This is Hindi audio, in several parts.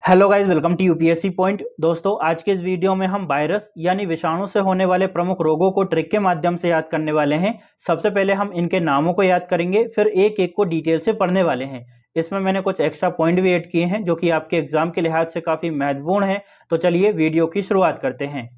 Hello guys, welcome to UPSC point. दोस्तों, आज के इस वीडियो में हम वायरस यानी विषाणु से होने वाले प्रमुख रोगों को ट्रिक के माध्यम से याद करने वाले हैं। सबसे पहले हम इनके नामों को याद करेंगे, फिर एक एक को डिटेल से पढ़ने वाले हैं। इसमें मैंने कुछ एक्स्ट्रा पॉइंट भी ऐड किए हैं जो कि आपके एग्जाम के लिहाज से काफ़ी महत्वपूर्ण है। तो चलिए वीडियो की शुरुआत करते हैं।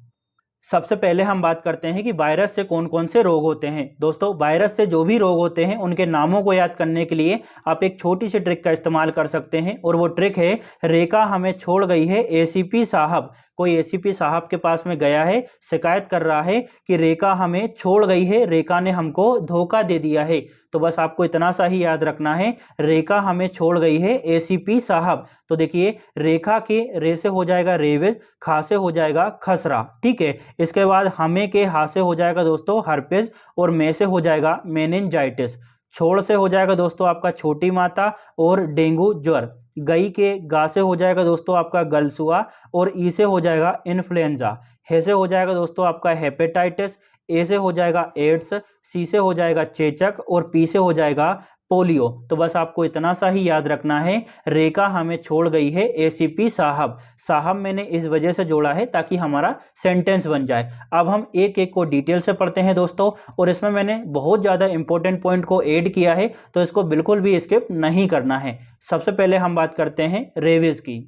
सबसे पहले हम बात करते हैं कि वायरस से कौन कौन से रोग होते हैं। दोस्तों, वायरस से जो भी रोग होते हैं उनके नामों को याद करने के लिए आप एक छोटी सी ट्रिक का इस्तेमाल कर सकते हैं, और वो ट्रिक है रेखा हमें छोड़ गई है एसीपी साहब। कोई एसीपी साहब के पास में गया है, शिकायत कर रहा है कि रेखा हमें छोड़ गई है, रेखा ने हमको धोखा दे दिया है। तो बस आपको इतना सा ही याद रखना है, रेखा हमें छोड़ गई है एसीपी साहब। तो देखिए, रेखा के रे से हो जाएगा रेविज, खा से हो जाएगा खसरा। ठीक है, इसके बाद हमें के हा से हो जाएगा दोस्तों हर्पेज, और में से हो जाएगा मेनिनजाइटिस। छोड़ से हो जाएगा दोस्तों आपका छोटी माता और डेंगू ज्वर। गई के गा से हो जाएगा दोस्तों आपका गलसुआ, और ई से हो जाएगा इन्फ्लुएंजा। हे से हो जाएगा दोस्तों आपका हेपेटाइटिस। ए से हो जाएगा एड्स, सी से हो जाएगा चेचक, और पी से हो जाएगा पोलियो। तो बस आपको इतना सा ही याद रखना है, रेखा हमें छोड़ गई है एसीपी साहब। साहब मैंने इस वजह से जोड़ा है ताकि हमारा सेंटेंस बन जाए। अब हम एक एक को डिटेल से पढ़ते हैं दोस्तों, और इसमें मैंने बहुत ज़्यादा इंपॉर्टेंट पॉइंट को ऐड किया है, तो इसको बिल्कुल भी स्किप नहीं करना है। सबसे पहले हम बात करते हैं रेबीज की।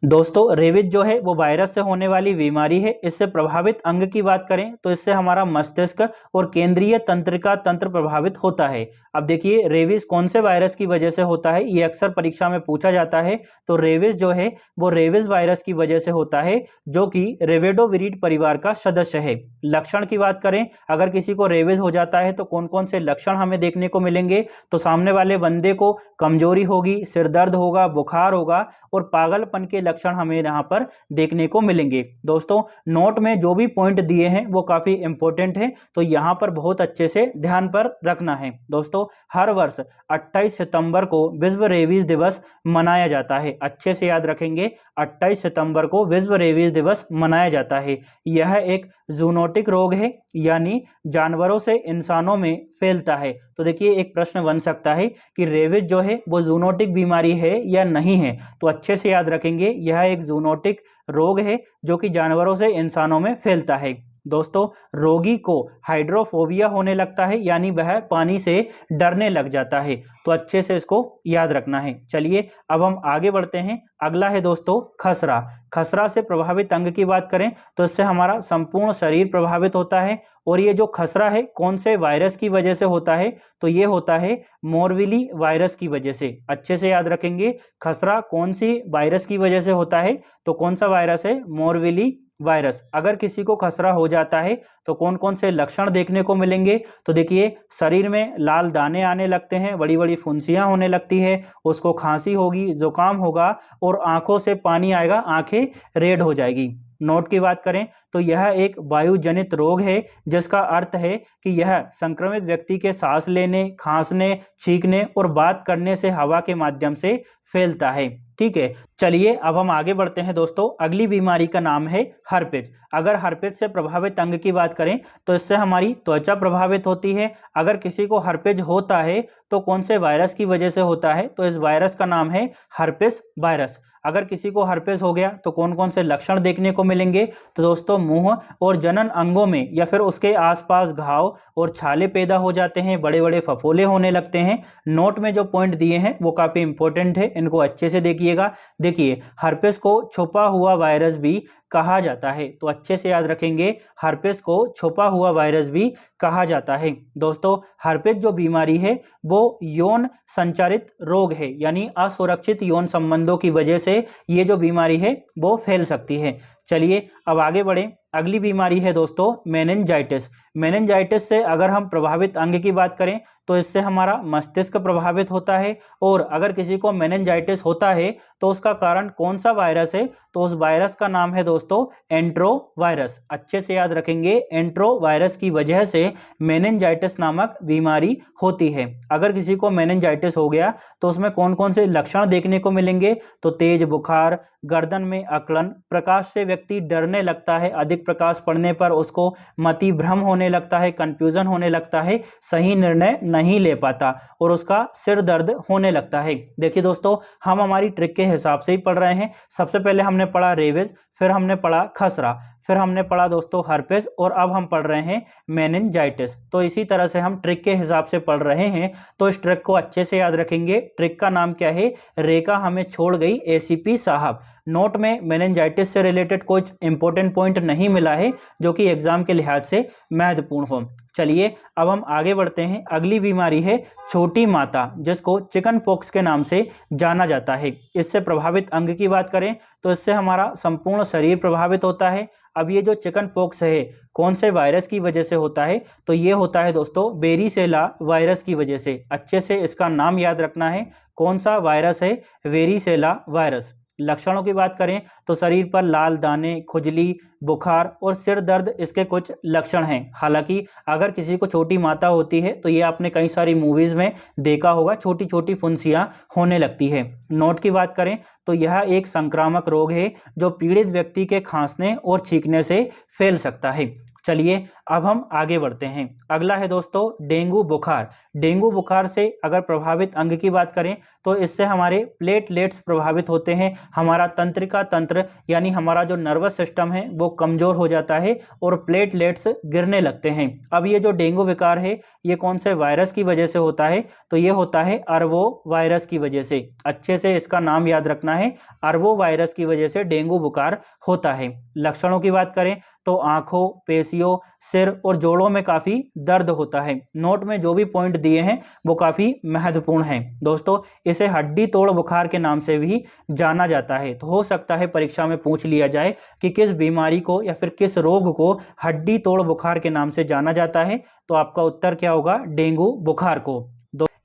दोस्तों, रेबीज जो है वो वायरस से होने वाली बीमारी है। इससे प्रभावित अंग की बात करें तो इससे हमारा मस्तिष्क और केंद्रीय तंत्रिका तंत्र प्रभावित होता है। अब देखिए, रेबीज कौन से वायरस की वजह से होता है, ये अक्सर परीक्षा में पूछा जाता है। तो रेबीज जो है वो रेबीज वायरस की वजह से होता है, जो कि रेविडोविरिड परिवार का सदस्य है। लक्षण की बात करें, अगर किसी को रेबीज हो जाता है तो कौन कौन से लक्षण हमें देखने को मिलेंगे, तो सामने वाले बंदे को कमजोरी होगी, सिर दर्द होगा, बुखार होगा, और पागलपन के लक्षण हमें यहाँ पर देखने को मिलेंगे। दोस्तों, नोट में जो भी पॉइंट दिए हैं वो काफी इंपॉर्टेंट है, तो यहाँ पर बहुत अच्छे से ध्यान पर रखना है। दोस्तों, हर वर्ष 28 सितंबर को विश्व रेबीज दिवस मनाया जाता है। अच्छे से याद रखेंगे, 28 सितंबर को विश्व रेबीज दिवस मनाया जाता है। यह एक जूनोटिक रोग है, यानी जानवरों से इंसानों में फैलता है। तो देखिए, एक प्रश्न बन सकता है कि रेबीज जो है वो जूनोटिक बीमारी है या नहीं है। तो अच्छे से याद रखेंगे, यह एक जूनोटिक रोग है जो कि जानवरों से इंसानों में फैलता है। दोस्तों, रोगी को हाइड्रोफोबिया होने लगता है, यानी वह पानी से डरने लग जाता है। तो अच्छे से इसको याद रखना है। चलिए अब हम आगे बढ़ते हैं। अगला है दोस्तों खसरा। खसरा से प्रभावित अंग की बात करें तो इससे हमारा संपूर्ण शरीर प्रभावित होता है। और ये जो खसरा है कौन से वायरस की वजह से होता है, तो ये होता है मोरविली वायरस की वजह से। अच्छे से याद रखेंगे, खसरा कौन सी वायरस की वजह से होता है, तो कौन सा वायरस है, मोरविली वायरस। अगर किसी को खसरा हो जाता है तो कौन कौन से लक्षण देखने को मिलेंगे, तो देखिए, शरीर में लाल दाने आने लगते हैं, बड़ी बड़ी फुंसियां होने लगती है, उसको खांसी होगी, जुकाम होगा, और आंखों से पानी आएगा, आंखें रेड हो जाएगी। नोट की बात करें तो यह एक वायुजनित रोग है, जिसका अर्थ है कि यह संक्रमित व्यक्ति के सांस लेने, खांसने, छींकने और बात करने से हवा के माध्यम से फैलता है। ठीक है, चलिए अब हम आगे बढ़ते हैं दोस्तों। अगली बीमारी का नाम है हर्पेज। अगर हर्पेज से प्रभावित अंग की बात करें तो इससे हमारी त्वचा प्रभावित होती है। अगर किसी को हर्पेज होता है तो कौन से वायरस की वजह से होता है, तो इस वायरस का नाम है हर्पेज वायरस। अगर किसी को हर्पेज हो गया तो कौन कौन से लक्षण देखने को मिलेंगे, तो दोस्तों, मुंह और जनन अंगों में या फिर उसके आसपास घाव और छाले पैदा हो जाते हैं, बड़े बड़े फफोले होने लगते हैं। नोट में जो पॉइंट दिए हैं वो काफी इंपॉर्टेंट है, इनको अच्छे से देखिएगा। देखिए, हर्पेज को छुपा हुआ वायरस भी कहा जाता है। तो अच्छे से याद रखेंगे, हर्पेज को छुपा हुआ वायरस भी कहा जाता है। दोस्तों, हर्पेज जो बीमारी है वो यौन संचारित रोग है, यानी असुरक्षित यौन संबंधों की वजह से ये जो बीमारी है वो फैल सकती है। चलिए अब आगे बढ़े। अगली बीमारी है दोस्तों मेनिनजाइटिस। मेनिनजाइटिस से अगर हम प्रभावित अंग की बात करें तो इससे हमारा मस्तिष्क प्रभावित होता है। और अगर किसी को मेनिनजाइटिस होता है तो उसका कारण कौन सा वायरस है, तो उस वायरस का नाम है दोस्तों एंट्रो वायरस। अच्छे से याद रखेंगे, एंट्रो वायरस की वजह से मेनिनजाइटिस नामक बीमारी होती है। अगर किसी को मेनिनजाइटिस हो गया तो उसमें कौन कौन से लक्षण देखने को मिलेंगे, तो तेज बुखार, गर्दन में अकड़न, प्रकाश से व्यक्ति डरने लगता है, अधिक प्रकाश पड़ने पर उसको मति भ्रम होने लगता है, कंफ्यूजन होने लगता है, सही निर्णय नहीं ले पाता और उसका सिर दर्द होने लगता है। देखिए दोस्तों, हम हमारी ट्रिक के हिसाब से ही पढ़ रहे हैं। सबसे पहले हमने पढ़ा रेबीज, फिर हमने पढ़ा खसरा, फिर हमने पढ़ा दोस्तों हर्पेस और अब हम पढ़ रहे हैं मेनिनजाइटिस। तो इसी तरह से हम ट्रिक के हिसाब से पढ़ रहे हैं, तो इस ट्रिक को अच्छे से याद रखेंगे। ट्रिक का नाम क्या है? रेखा हमें छोड़ गई एसीपी साहब। नोट में मेनिनजाइटिस से रिलेटेड कुछ इंपॉर्टेंट पॉइंट नहीं मिला है जो कि एग्जाम के लिहाज से महत्वपूर्ण हो। चलिए अब हम आगे बढ़ते हैं। अगली बीमारी है छोटी माता, जिसको चिकन पॉक्स के नाम से जाना जाता है। इससे प्रभावित अंग की बात करें तो इससे हमारा संपूर्ण शरीर प्रभावित होता है। अब ये जो चिकन पॉक्स है कौन से वायरस की वजह से होता है? तो ये होता है दोस्तों वेरिसेला वायरस की वजह से। अच्छे से इसका नाम याद रखना है। कौन सा वायरस है? Varicella virus. लक्षणों की बात करें तो शरीर पर लाल दाने, खुजली, बुखार और सिर दर्द इसके कुछ लक्षण हैं। हालांकि अगर किसी को छोटी माता होती है तो ये आपने कई सारी मूवीज में देखा होगा, छोटी छोटी फुंसियां होने लगती है। नोट की बात करें तो यह एक संक्रामक रोग है जो पीड़ित व्यक्ति के खांसने और छींकने से फैल सकता है। चलिए अब हम आगे बढ़ते हैं। अगला है दोस्तों डेंगू बुखार। डेंगू बुखार से अगर प्रभावित अंग की बात करें तो इससे हमारे प्लेटलेट्स प्रभावित होते हैं। हमारा तंत्रिका तंत्र यानी हमारा जो नर्वस सिस्टम है वो कमजोर हो जाता है और प्लेटलेट्स गिरने लगते हैं। अब ये जो डेंगू बुखार है ये कौन से वायरस की वजह से होता है? तो ये होता है अरवो वायरस की वजह से। अच्छे से इसका नाम याद रखना है, अरवो वायरस की वजह से डेंगू बुखार होता है। लक्षणों की बात करें तो आंखों, पेशियों, सिर और जोड़ों में काफी दर्द होता है। नोट में जो भी पॉइंट दिए हैं वो काफी महत्वपूर्ण हैं। दोस्तों इसे हड्डी तोड़ बुखार के नाम से भी जाना जाता है। तो हो सकता है परीक्षा में पूछ लिया जाए कि किस बीमारी को या फिर किस रोग को हड्डी तोड़ बुखार के नाम से जाना जाता है, तो आपका उत्तर क्या होगा? डेंगू बुखार को।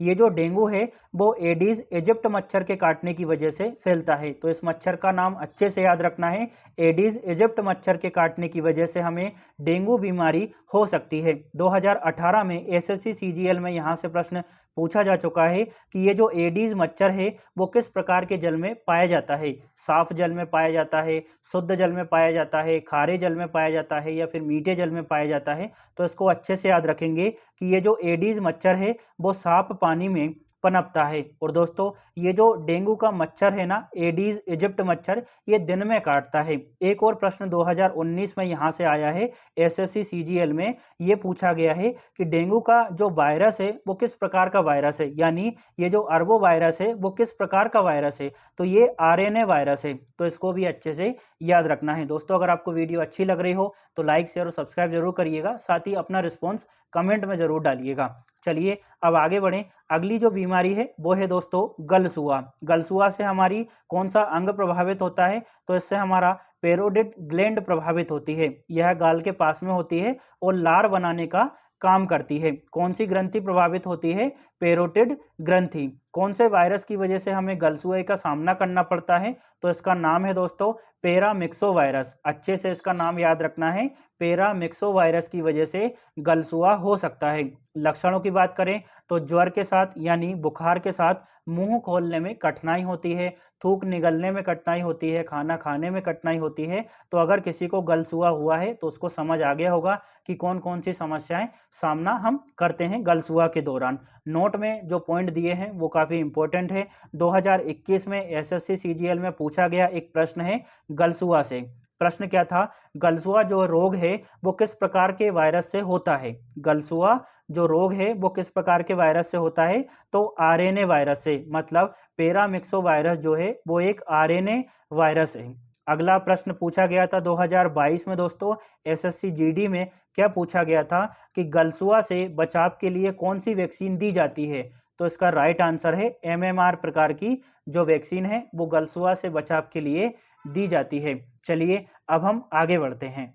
ये जो डेंगू है वो एडीज इजिप्ट मच्छर के काटने की वजह से फैलता है। तो इस मच्छर का नाम अच्छे से याद रखना है। एडीज इजिप्ट मच्छर के काटने की वजह से हमें डेंगू बीमारी हो सकती है। 2018 में एसएससी सीजीएल में यहाँ से प्रश्न पूछा जा चुका है कि ये जो एडीज मच्छर है वो किस प्रकार के जल में पाया जाता है? साफ जल में पाया जाता है, शुद्ध जल में पाया जाता है, खारे जल में पाया जाता है या फिर मीठे जल में पाया जाता है? तो इसको अच्छे से याद रखेंगे कि ये जो एडीज मच्छर है वो साफ पानी में पनपता है। और दोस्तों ये जो डेंगू का मच्छर है ना, एडीज इजिप्ट मच्छर, ये दिन में काटता है। एक और प्रश्न 2019 में यहाँ से आया है एसएससी सीजीएल में, ये पूछा गया है कि डेंगू का जो वायरस है वो किस प्रकार का वायरस है, यानी ये जो अरबो वायरस है वो किस प्रकार का वायरस है? तो ये आरएनए वायरस है। तो इसको भी अच्छे से याद रखना है। दोस्तों अगर आपको वीडियो अच्छी लग रही हो तो लाइक, शेयर और सब्सक्राइब जरूर करिएगा, साथ ही अपना रिस्पॉन्स कमेंट में जरूर डालिएगा। चलिए अब आगे बढ़ें। अगली जो बीमारी है वो है दोस्तों गलसुआ। गलसुआ से हमारी कौन सा अंग प्रभावित होता है? तो इससे हमारा पेरोडिड ग्लैंड प्रभावित होती है। यह गाल के पास में होती है और लार बनाने का काम करती है। कौन सी ग्रंथि प्रभावित होती है? पेरोटिड ग्रंथि। कौन से वायरस की वजह से हमें गलसुए का सामना करना पड़ता है? तो इसका नाम है दोस्तों पैरामिक्सो वायरस। अच्छे से इसका नाम याद रखना है। पैरामिक्सो वायरस की वजह से गलसुआ हो सकता है। लक्षणों की बात करें तो ज्वर के साथ यानी बुखार के साथ मुंह खोलने में कठिनाई होती है, थूक निगलने में कठिनाई होती है, खाना खाने में कठिनाई होती है। तो अगर किसी को गलसुआ हुआ है तो उसको समझ आ गया होगा कि कौन कौन सी समस्याएं सामना हम करते हैं गलसुआ के दौरान। नोट में जो पॉइंट दिए हैं वो काफ़ी इंपॉर्टेंट है। 2021 में एसएससी सीजीएल में पूछा गया एक प्रश्न है गलसुआ से। प्रश्न क्या था? गलसुआ जो रोग है वो किस प्रकार के वायरस से होता है? गलसुआ जो रोग है वो किस प्रकार के वायरस से होता है? तो आरएनए वायरस से, मतलब पैरामिक्सो वायरस जो है वो एक आरएनए वायरस है। अगला प्रश्न पूछा गया था 2022 में दोस्तों एसएससी जीडी में। क्या पूछा गया था कि गलसुआ से बचाव के लिए कौन सी वैक्सीन दी जाती है? तो इसका राइट आंसर है एमएमआर प्रकार की जो वैक्सीन है वो गलसुआ से बचाव के लिए दी जाती है। चलिए अब हम आगे बढ़ते हैं।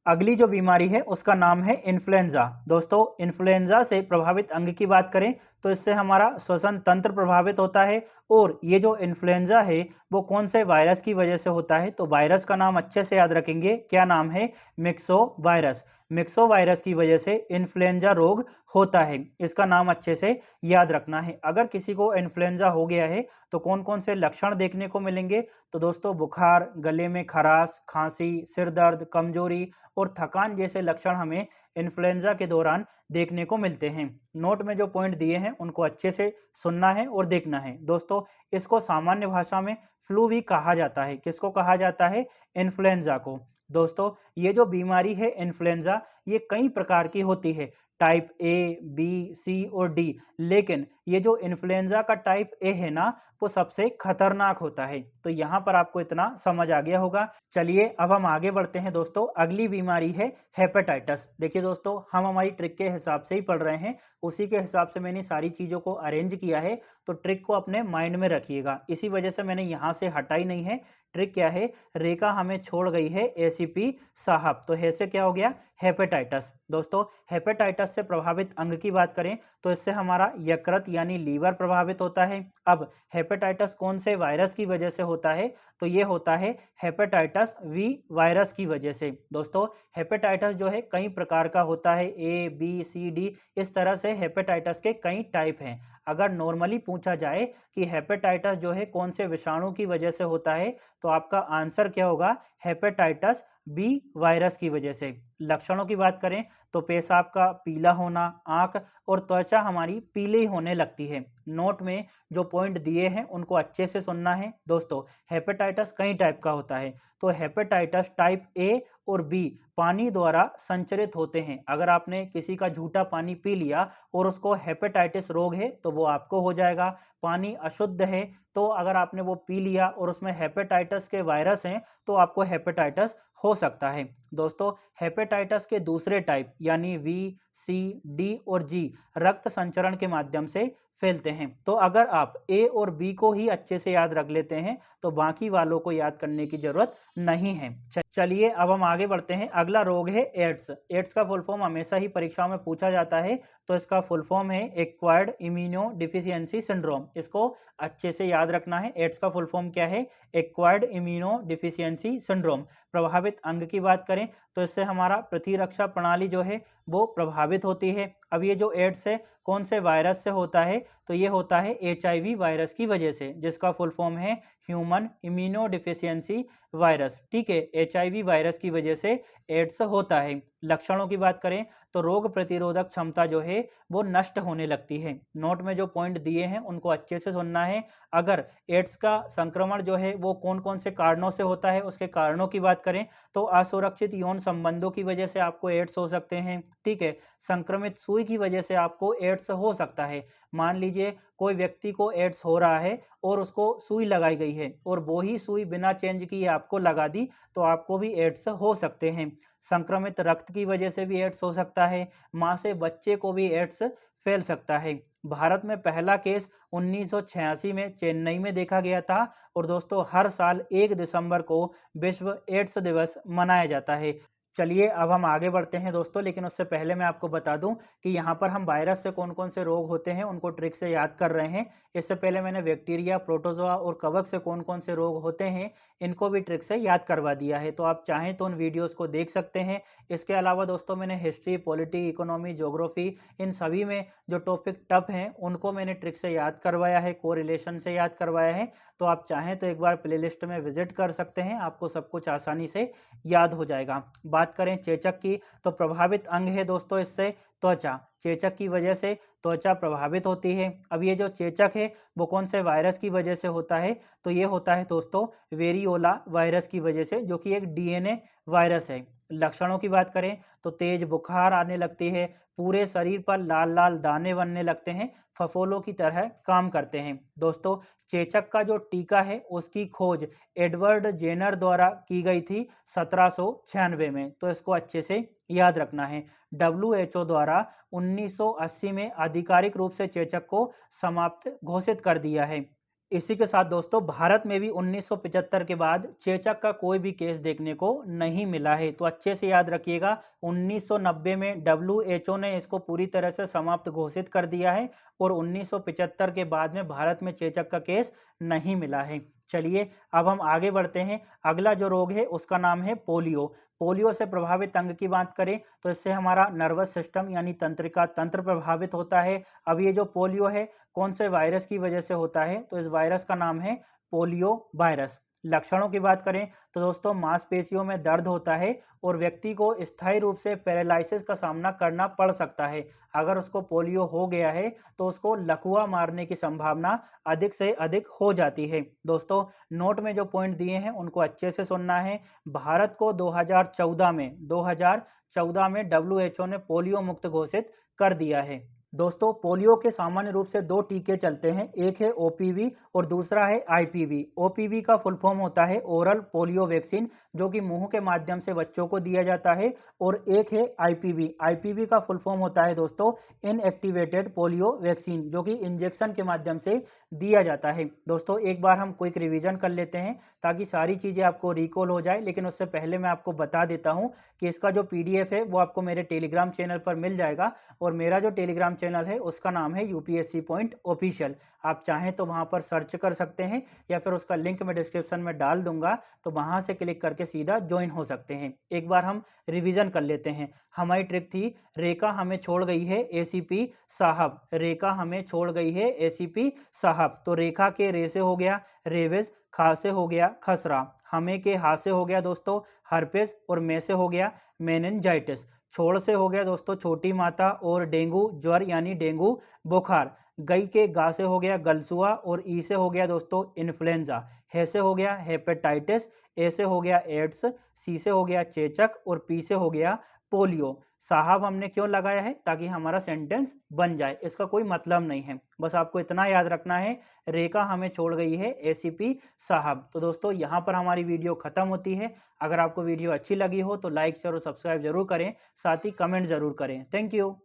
अगली जो बीमारी है उसका नाम है इन्फ्लुएंजा। दोस्तों इन्फ्लुएंजा से प्रभावित अंग की बात करें तो इससे हमारा श्वसन तंत्र प्रभावित होता है। और ये जो इन्फ्लुएंजा है वो कौन से वायरस की वजह से होता है? तो वायरस का नाम अच्छे से याद रखेंगे। क्या नाम है? Myxo virus. मिक्सो वायरस की वजह से इन्फ्लुएंजा रोग होता है। इसका नाम अच्छे से याद रखना है। अगर किसी को इन्फ्लुएंजा हो गया है तो कौन कौन से लक्षण देखने को मिलेंगे? तो दोस्तों बुखार, गले में खराश, खांसी, सिर दर्द, कमजोरी और थकान जैसे लक्षण हमें इन्फ्लुएंजा के दौरान देखने को मिलते हैं। नोट में जो पॉइंट दिए हैं उनको अच्छे से सुनना है और देखना है। दोस्तों इसको सामान्य भाषा में फ्लू भी कहा जाता है। किसको कहा जाता है? इन्फ्लुएंजा को। दोस्तों ये जो बीमारी है इन्फ्लुएंजा, ये कई प्रकार की होती है, टाइप ए, बी, सी और डी। लेकिन ये जो इन्फ्लुएंजा का टाइप ए है ना, वो सबसे खतरनाक होता है। तो यहाँ पर आपको इतना समझ आ गया होगा। चलिए अब हम आगे बढ़ते हैं दोस्तों। अगली बीमारी है हेपेटाइटिस। देखिए दोस्तों, हम हमारी ट्रिक के हिसाब से ही पढ़ रहे हैं, उसी के हिसाब से मैंने सारी चीज़ों को अरेंज किया है। तो ट्रिक को अपने माइंड में रखिएगा, इसी वजह से मैंने यहाँ से हटाई नहीं है। ट्रिक क्या है? रेखा हमें छोड़ गई है एसीपी साहब। तो ऐसे क्या हो गया? हेपेटाइटिस। दोस्तों हेपेटाइटिस से प्रभावित अंग की बात करें तो इससे हमारा यकृत यानी लीवर प्रभावित होता है। अब हेपेटाइटिस कौन से वायरस की वजह से होता है? तो ये होता है हेपेटाइटिस वी वायरस की वजह से। दोस्तों हेपेटाइटिस जो है कई प्रकार का होता है, ए, बी, सी, डी, इस तरह से हेपेटाइटिस के कई टाइप हैं। अगर नॉर्मली पूछा जाए कि हेपेटाइटिस जो है कौन से विषाणु की वजह से होता है, तो आपका आंसर क्या होगा? हेपेटाइटिस बी वायरस की वजह से। लक्षणों की बात करें तो पेशाब का पीला होना, आंख और त्वचा हमारी पीली होने लगती है। नोट में जो पॉइंट दिए हैं उनको अच्छे से सुनना है। दोस्तों हेपेटाइटिस कई टाइप का होता है। तो हेपेटाइटिस टाइप ए और बी पानी द्वारा संचरित होते हैं। अगर आपने किसी का झूठा पानी पी लिया और उसको हेपेटाइटिस रोग है तो वो आपको हो जाएगा। पानी अशुद्ध है तो अगर आपने वो पी लिया और उसमें हेपेटाइटिस के वायरस हैं तो आपको हेपेटाइटिस हो सकता है। दोस्तों हेपेटाइटिस के दूसरे टाइप यानी वी, सी, डी और जी रक्त संचरण के माध्यम से फैलते हैं। तो अगर आप ए और बी को ही अच्छे से याद रख लेते हैं तो बाकी वालों को याद करने की जरूरत नहीं है। चलिए अब हम आगे बढ़ते हैं। अगला रोग है एड्स। एड्स का फुल फॉर्म हमेशा ही परीक्षाओं में पूछा जाता है, तो इसका फुल फॉर्म है एक्वायर्ड इम्यूनो डिफिशियंसी सिंड्रोम। इसको अच्छे से याद रखना है। एड्स का फुल फॉर्म क्या है? Acquired immuno deficiency syndrome. प्रभावित अंग की बात करें तो इससे हमारा प्रतिरक्षा प्रणाली जो है वो प्रभावित होती है। अब ये जो एड्स है कौन से वायरस से होता है? तो ये होता है एचआईवी वायरस की वजह से, जिसका फुल फॉर्म है ह्यूमन इम्यूनो डिफिशियंसी वायरस। ठीक है, एचआईवी वायरस की वजह से एड्स होता है। लक्षणों की बात करें तो रोग प्रतिरोधक क्षमता जो है वो नष्ट होने लगती है। नोट में जो पॉइंट दिए हैं उनको अच्छे से सुनना है। अगर एड्स का संक्रमण जो है वो कौन कौन से कारणों से होता है, उसके कारणों की बात करें तो असुरक्षित यौन संबंधों की वजह से आपको एड्स हो सकते हैं। ठीक है, संक्रमित सुई की वजह से आपको एड्स हो सकता है। मान लीजिए कोई व्यक्ति को एड्स हो रहा है और उसको सुई लगाई गई है और वो ही सुई बिना चेंज किए आपको लगा दी तो आपको भी एड्स हो सकते हैं। संक्रमित रक्त की वजह से भी एड्स हो सकता है। मां से बच्चे को भी एड्स फैल सकता है। भारत में पहला केस 1986 में चेन्नई में देखा गया था और दोस्तों हर साल 1 दिसंबर को विश्व एड्स दिवस मनाया जाता है। चलिए अब हम आगे बढ़ते हैं दोस्तों, लेकिन उससे पहले मैं आपको बता दूं कि यहाँ पर हम वायरस से कौन कौन से रोग होते हैं उनको ट्रिक से याद कर रहे हैं। इससे पहले मैंने बैक्टीरिया, प्रोटोजोआ और कवक से कौन कौन से रोग होते हैं इनको भी ट्रिक से याद करवा दिया है। तो आप चाहें तो उन वीडियोज़ को देख सकते हैं। इसके अलावा दोस्तों मैंने हिस्ट्री, पॉलिटी, इकोनॉमी, ज्योग्राफी, इन सभी में जो टॉपिक टफ हैं उनको मैंने ट्रिक से याद करवाया है, कोरिलेशन से याद करवाया है। तो आप चाहें तो एक बार प्लेलिस्ट में विजिट कर सकते हैं, आपको सब कुछ आसानी से याद हो जाएगा। बात करें चेचक की तो प्रभावित अंग है दोस्तों इससे त्वचा। चेचक की वजह से त्वचा प्रभावित होती है। अब ये जो चेचक है वो कौन से वायरस की वजह से होता है? तो ये होता है दोस्तों वेरियोला वायरस की वजह से, जो कि एक डीएनए वायरस है। लक्षणों की बात करें तो तेज बुखार आने लगती है, पूरे शरीर पर लाल लाल दाने बनने लगते हैं, फफोलों की तरह काम करते हैं। दोस्तों चेचक का जो टीका है उसकी खोज एडवर्ड जेनर द्वारा की गई थी 1796 में, तो इसको अच्छे से याद रखना है। WHO द्वारा 1980 में आधिकारिक रूप से चेचक को समाप्त घोषित कर दिया है। इसी के साथ दोस्तों भारत में भी 1975 के बाद चेचक का कोई भी केस देखने को नहीं मिला है। तो अच्छे से याद रखिएगा 1990 में WHO ने इसको पूरी तरह से समाप्त घोषित कर दिया है और 1975 के बाद में भारत में चेचक का केस नहीं मिला है। चलिए अब हम आगे बढ़ते हैं। अगला जो रोग है उसका नाम है पोलियो। पोलियो से प्रभावित अंग की बात करें तो इससे हमारा नर्वस सिस्टम यानी तंत्रिका तंत्र प्रभावित होता है। अब ये जो पोलियो है कौन से वायरस की वजह से होता है, तो इस वायरस का नाम है पोलियो वायरस। लक्षणों की बात करें तो दोस्तों मांसपेशियों में दर्द होता है और व्यक्ति को स्थायी रूप से पैरालिसिस का सामना करना पड़ सकता है। अगर उसको पोलियो हो गया है तो उसको लकवा मारने की संभावना अधिक से अधिक हो जाती है। दोस्तों नोट में जो पॉइंट दिए हैं उनको अच्छे से सुनना है। भारत को 2014 में WHO ने पोलियो मुक्त घोषित कर दिया है। दोस्तों पोलियो के सामान्य रूप से दो टीके चलते हैं, एक है ओपीवी और दूसरा है आईपीवी। ओपीवी का फुल फॉर्म होता है ओरल पोलियो वैक्सीन, जो कि मुंह के माध्यम से बच्चों को दिया जाता है, और एक है आईपीवी। आईपीवी का फुल फॉर्म होता है दोस्तों इनएक्टिवेटेड पोलियो वैक्सीन, जो कि इंजेक्शन के माध्यम से दिया जाता है। दोस्तों एक बार हम क्विक रिवीजन कर लेते हैं ताकि सारी चीज़ें आपको रिकॉल हो जाए, लेकिन उससे पहले मैं आपको बता देता हूं कि इसका जो पीडीएफ है वो आपको मेरे टेलीग्राम चैनल पर मिल जाएगा, और मेरा जो टेलीग्राम चैनल है उसका नाम है यूपीएससी पॉइंट ऑफिशियल। आप चाहें तो वहां पर सर्च कर सकते हैं या फिर उसका लिंक मैं डिस्क्रिप्शन में डाल दूंगा, तो वहां से क्लिक करके सीधा ज्वाइन हो सकते हैं। एक बार हम रिवीजन कर लेते हैं। हमारी ट्रिक थी रेखा हमें छोड़ गई है एसीपी साहब, रेखा हमें छोड़ गई है एसीपी साहब। तो रेखा के रे से हो गया रेवेज, खा से हो गया खसरा, हमें के हा से हो गया दोस्तों हर्पेस, और में से हो गया मेनिनजाइटिस। छोड़ से हो गया दोस्तों छोटी माता और डेंगू ज्वर यानी डेंगू बुखार। गई के गा से हो गया गलसुआ और ई से हो गया दोस्तों इन्फ्लुएंजा। हे से हो गया हेपेटाइटिस, ए से हो गया एड्स, सी से हो गया चेचक और पी से हो गया पोलियो। साहब हमने क्यों लगाया है, ताकि हमारा सेंटेंस बन जाए, इसका कोई मतलब नहीं है, बस आपको इतना याद रखना है रेखा हमें छोड़ गई है एसीपी साहब। तो दोस्तों यहाँ पर हमारी वीडियो खत्म होती है। अगर आपको वीडियो अच्छी लगी हो तो लाइक शेयर और सब्सक्राइब जरूर करें, साथ ही कमेंट जरूर करें। Thank you.